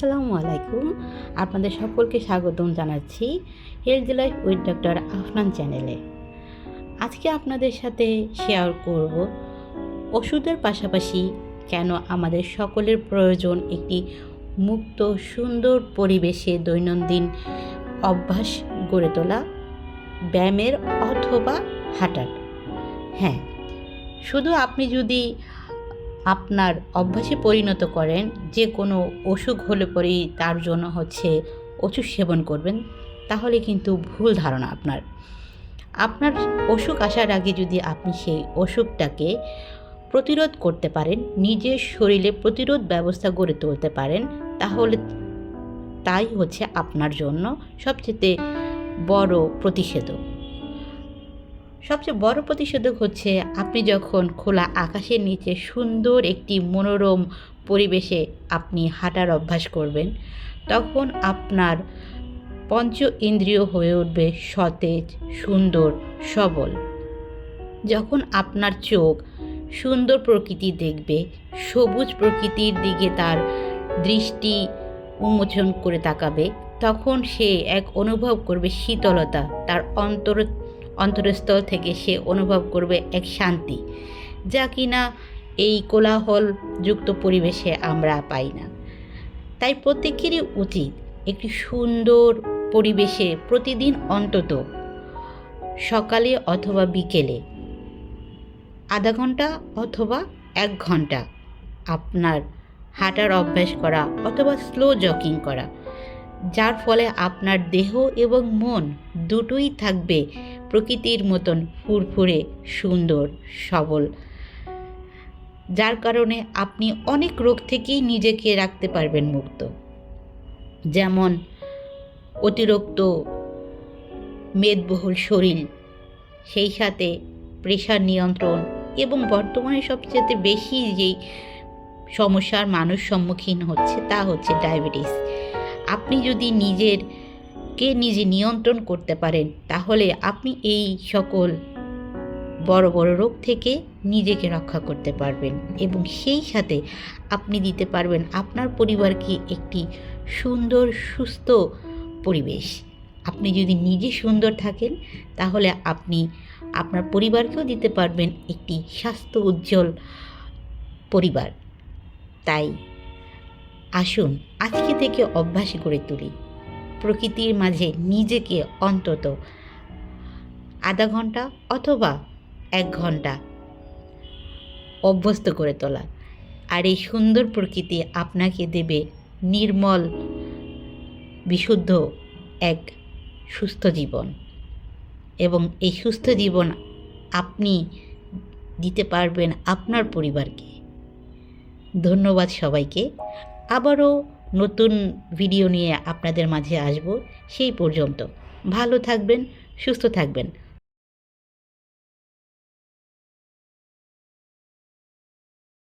আসসালামু আলাইকুম। আপনাদের সকলকে স্বাগতম জানাচ্ছি health life with doctor Afnan চ্যানেলে। আজকে আপনাদের সাথে শেয়ার করব ওষুধের পাশাপাশি কেন আমাদের সকলের প্রয়োজন একটি মুক্ত সুন্দর পরিবেশে দৈনন্দিন অভ্যাস গড়ে তোলা, ব্যায়ামের অথবা হাঁটার। হ্যাঁ, শুধু আপনি যদি আপনার অভ্যাসে পরিণত করেন, যে কোনো অসুখ হলে পরেই তার জন্য ওষুধ সেবন করবেন, তাহলে কিন্তু ভুল ধারণা। আপনার অসুখ আসার আগে যদি আপনি সেই অসুখটাকে প্রতিরোধ করতে পারেন, নিজের শরীরে প্রতিরোধ ব্যবস্থা গড়ে তুলতে পারেন, তাহলে তাই আপনার জন্য সবচেয়ে বড় প্রতিষেধক। সবচেয়ে বড় প্রতিষেধক আপনি যখন খোলা আকাশের নিচে সুন্দর একটি মনোরম পরিবেশে আপনি হাঁটার অভ্যাস করবেন, তখন আপনার পঞ্চ ইন্দ্রিয় হয়ে উঠবে সতেজ, সুন্দর, সবল। যখন আপনার চোখ সুন্দর প্রকৃতি দেখবে, সবুজ প্রকৃতির দিকে তার দৃষ্টি উন্মোচন করে তাকাবে, তখন সে এক অনুভব করবে শীতলতা, তার অন্তরস্থল থেকে সে অনুভব করবে এক শান্তি, যা কিনা এই কোলাহলযুক্ত পরিবেশে আমরা পাই না। তাই প্রত্যেকেরই উচিত একটি সুন্দর পরিবেশে প্রতিদিন অন্তত সকালে অথবা বিকেলে আধা ঘন্টা অথবা 1 ঘন্টা আপনার হাঁটার অভ্যাস করা অথবা স্লো জগিং করা, যার ফলে আপনার দেহ এবং মন দুটোই থাকবে প্রকৃতির মতন ফুরফুরে, সুন্দর, সবল, যার কারণে আপনি অনেক রোগ থেকেই নিজেকে রাখতে পারবেন মুক্ত। যেমন অতিরিক্ত মেদবহুল শরীর, সেই সাথে প্রেশার নিয়ন্ত্রণ, এবং বর্তমানে সবচেয়ে বেশি যেই সমস্যার মানুষ সম্মুখীন হচ্ছে তা ডায়াবেটিস। আপনি যদি নিজে নিয়ন্ত্রণ করতে পারেন, তাহলে আপনি এই সকল বড় বড় রোগ থেকে নিজেকে রক্ষা করতে পারবেন, এবং সেই সাথে আপনি দিতে পারবেন আপনার পরিবারকে একটি সুন্দর সুস্থ পরিবেশ। আপনি যদি নিজে সুন্দর থাকেন, তাহলে আপনি আপনার পরিবারকেও দিতে পারবেন একটি স্বাস্থ্য উজ্জ্বল পরিবার। তাই আসুন আজকে থেকে অভ্যাস গড়ে তুলি প্রকৃতির মাঝে নিজেকে অন্তত আধা ঘন্টা অথবা 1 ঘন্টা অভ্যস্ত করে তোলা। আর এই সুন্দর প্রকৃতি আপনাকে দেবে নির্মল, বিশুদ্ধ এক সুস্থ জীবন, এবং এই সুস্থ জীবন আপনি দিতে পারবেন আপনার পরিবারকে। ধন্যবাদ সবাইকে। আবারও নতুন ভিডিও নিয়ে আপনাদের মাঝে আসব। সেই পর্যন্ত ভালো থাকবেন, সুস্থ থাকবেন।